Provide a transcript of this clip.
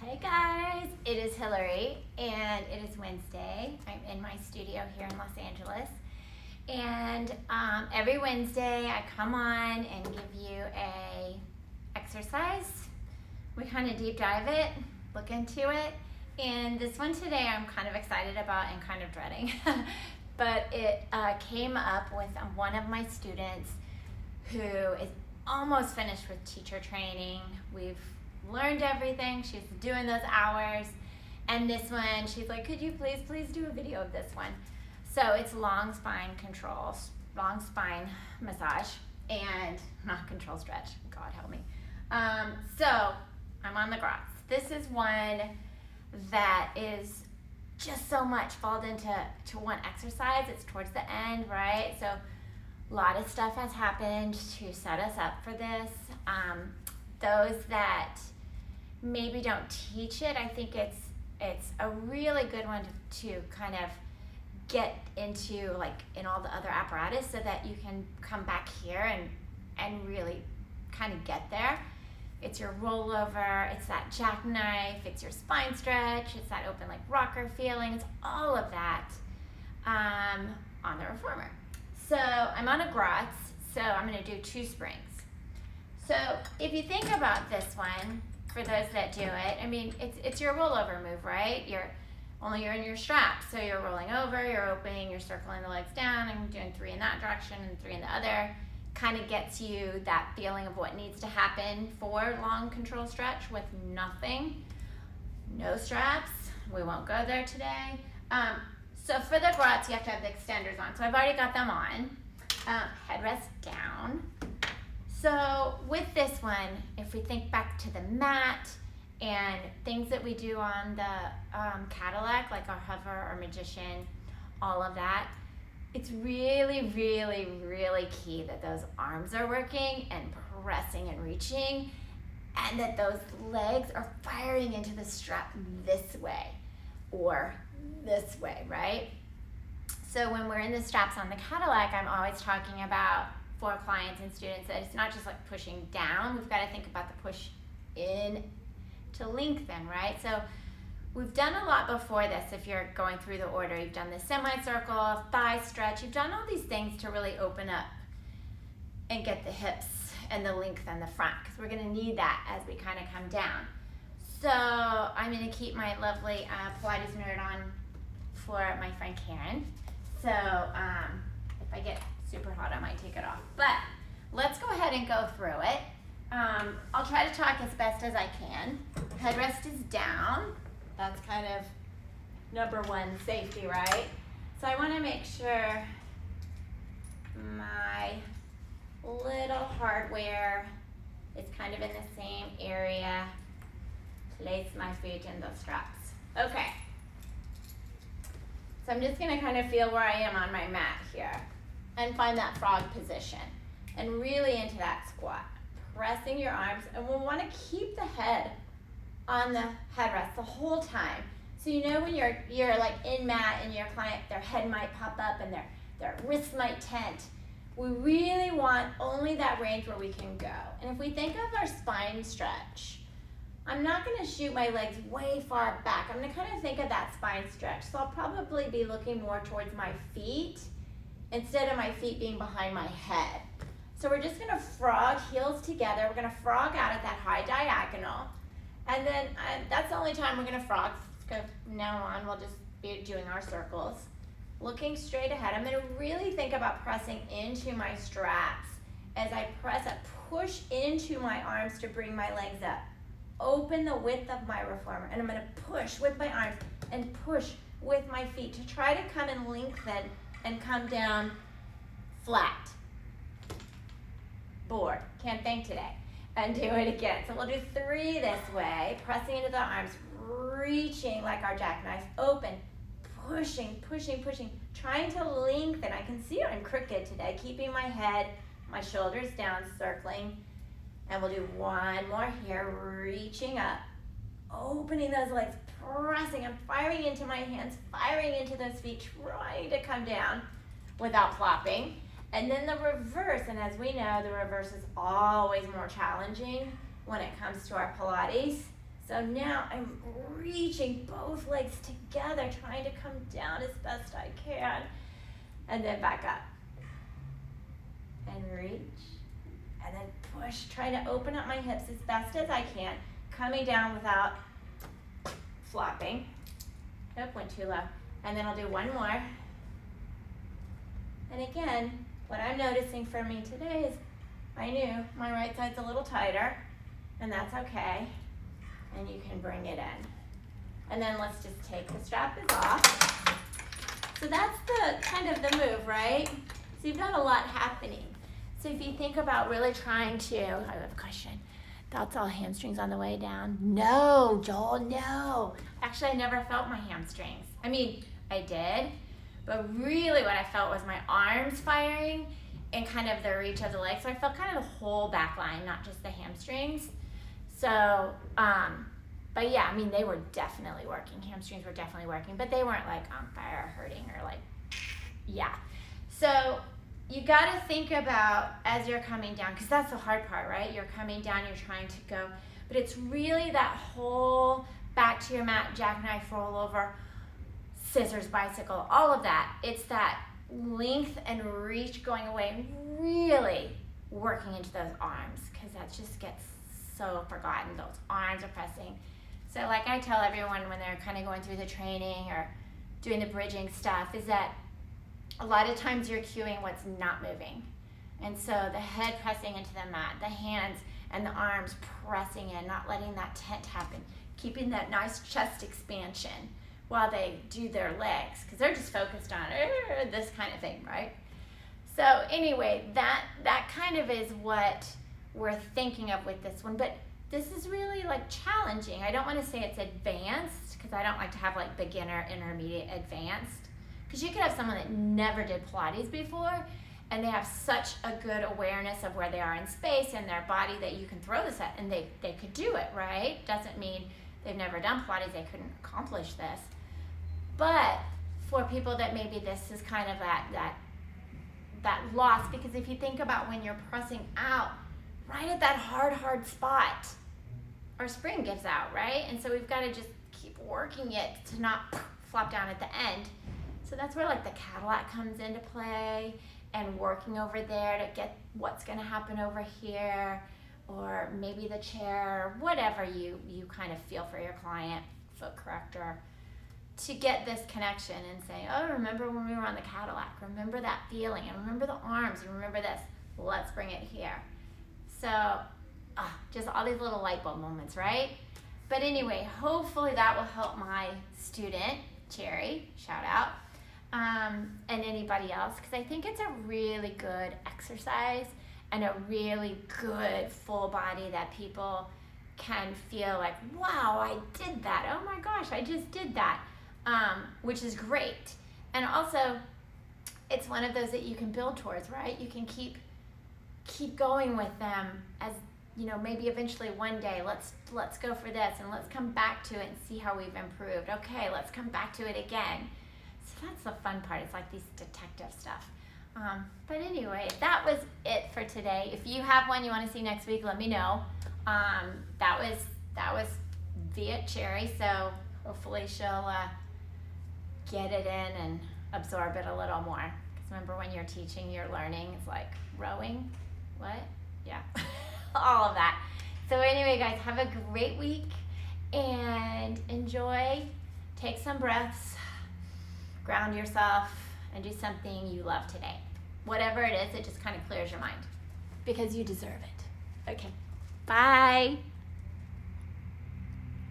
Hey guys, it is Hillary and it is Wednesday. I'm in my studio here in Los Angeles, and every Wednesday I come on and give you a exercise. We kind of deep dive it, look into it, and this one today I'm kind of excited about and kind of dreading. But it came up with one of my students who is almost finished with teacher training. We've learned everything. She's doing those hours, and this one she's like, could you please do a video of this one? So it's long spine controls, long spine massage, and not control stretch, God help me. So I'm on the grots. This is one that is just so much falls into one exercise. It's towards the end, right? So a lot of stuff has happened to set us up for this. Those that maybe don't teach it, I think it's a really good one to kind of get into, like, in all the other apparatus, so that you can come back here and really kind of get there. It's your rollover, it's that jackknife, it's your spine stretch, it's that open like rocker feeling, it's all of that on the reformer. So I'm on a grots, so I'm going to do 2 springs. So if you think about this one, for those that do it, I mean, it's your rollover move, right? You're in your straps, so you're rolling over, you're opening, you're circling the legs down, and doing 3 in that direction and 3 in the other. Kind of gets you that feeling of what needs to happen for long control stretch with nothing, no straps. We won't go there today. So for the grots, you have to have the extenders on. So I've already got them on. Headrest down. So with this one, if we think back to the mat and things that we do on the Cadillac, like our hover or magician, all of that, it's really, really, really key that those arms are working and pressing and reaching, and that those legs are firing into the strap this way or this way, right? So when we're in the straps on the Cadillac, I'm always talking about, for clients and students, that it's not just like pushing down. We've got to think about the push in to lengthen, right? So we've done a lot before this. If you're going through the order, you've done the semicircle, thigh stretch, you've done all these things to really open up and get the hips and the length in the front, because we're going to need that as we kind of come down. So I'm going to keep my lovely Pilates nerd on for my friend Karen. So if I get super hot, I might take it off. But let's go ahead and go through it. I'll try to talk as best as I can. Headrest is down. That's kind of number one, safety, right? So I want to make sure my little hardware is kind of in the same area. Place my feet in those straps. Okay. So I'm just going to kind of feel where I am on my mat here and find that frog position and really into that squat. Pressing your arms, and we'll want to keep the head on the headrest the whole time. So you know when you're like in mat and your client, their head might pop up and their wrists might tent. We really want only that range where we can go. And if we think of our spine stretch, I'm not going to shoot my legs way far back. I'm going to kind of think of that spine stretch. So I'll probably be looking more towards my feet instead of my feet being behind my head. So we're just going to frog heels together. We're going to frog out at that high diagonal. And then that's the only time we're going to frog. From now on, we'll just be doing our circles. Looking straight ahead. I'm going to really think about pressing into my straps. As I press, I push into my arms to bring my legs up. Open the width of my reformer. And I'm going to push with my arms and push with my feet to try to come and lengthen and come down flat. Bored. Can't think today. And do it again. So we'll do 3 this way, pressing into the arms, reaching like our jackknife, open, pushing, pushing, pushing, trying to lengthen. I can see I'm crooked today, keeping my head, my shoulders down, circling. And we'll do 1 more here, reaching up, opening those legs, pressing. I'm firing into my hands, firing into those feet, trying to come down without flopping. And then the reverse, and as we know, the reverse is always more challenging when it comes to our Pilates. So now I'm reaching both legs together, trying to come down as best I can, and then back up. And reach, and then push, trying to open up my hips as best as I can, coming down without flopping. Nope, went too low. And then I'll do one more. And again, what I'm noticing for me today is I knew my right side's a little tighter, and that's okay. And you can bring it in. And then let's just take the strap is off. So that's the kind of the move, right? So you've got a lot happening. So if you think about really trying to, I have a question. That's all hamstrings on the way down? No, Joel, no. Actually, I never felt my hamstrings. I mean, I did, but really what I felt was my arms firing and kind of the reach of the legs. So I felt kind of the whole back line, not just the hamstrings. So, but yeah, I mean, they were definitely working. Hamstrings were definitely working, but they weren't like on fire, hurting, or like, yeah. So you got to think about as you're coming down, because that's the hard part, right? You're coming down, you're trying to go, but it's really that whole back to your mat, jackknife, roll over, scissors, bicycle, all of that. It's that length and reach going away and really working into those arms, because that just gets so forgotten. Those arms are pressing. So like I tell everyone when they're kind of going through the training or doing the bridging stuff, is that a lot of times you're cueing what's not moving. And so the head pressing into the mat, the hands and the arms pressing in, not letting that tent happen, keeping that nice chest expansion while they do their legs, because they're just focused on this kind of thing, right? So anyway, that kind of is what we're thinking of with this one, but this is really like challenging. I don't want to say it's advanced, because I don't like to have like beginner, intermediate, advanced, because you could have someone that never did Pilates before and they have such a good awareness of where they are in space and their body that you can throw this at and they could do it, right? Doesn't mean they've never done Pilates, they couldn't accomplish this. But for people that maybe this is kind of that loss, because if you think about when you're pressing out, right at that hard spot, our spring gives out, right? And so we've got to just keep working it to not flop down at the end. So that's where like the Cadillac comes into play, and working over there to get what's going to happen over here, or maybe the chair, whatever you kind of feel for your client, foot corrector, to get this connection and say, oh, remember when we were on the Cadillac, remember that feeling, and remember the arms, and remember this, let's bring it here. So just all these little light bulb moments, right? But anyway, hopefully that will help my student, Cherry, shout out, and anybody else, because I think it's a really good exercise and a really good full body that people can feel like, wow, I did that. Oh my gosh, I just did that, which is great. And also, it's one of those that you can build towards, right? You can keep going with them as, you know, maybe eventually one day, let's go for this and let's come back to it and see how we've improved. Okay, let's come back to it again. So that's the fun part. It's like these detective stuff. But anyway, that was it for today. If you have one you want to see next week, let me know. That was via Cherry, so hopefully she'll get it in and absorb it a little more. Because remember, when you're teaching, you're learning. It's like rowing. What? Yeah. All of that. So anyway, guys, have a great week and enjoy. Take some breaths, ground yourself, and do something you love today. Whatever it is, it just kind of clears your mind, because you deserve it. Okay. Bye.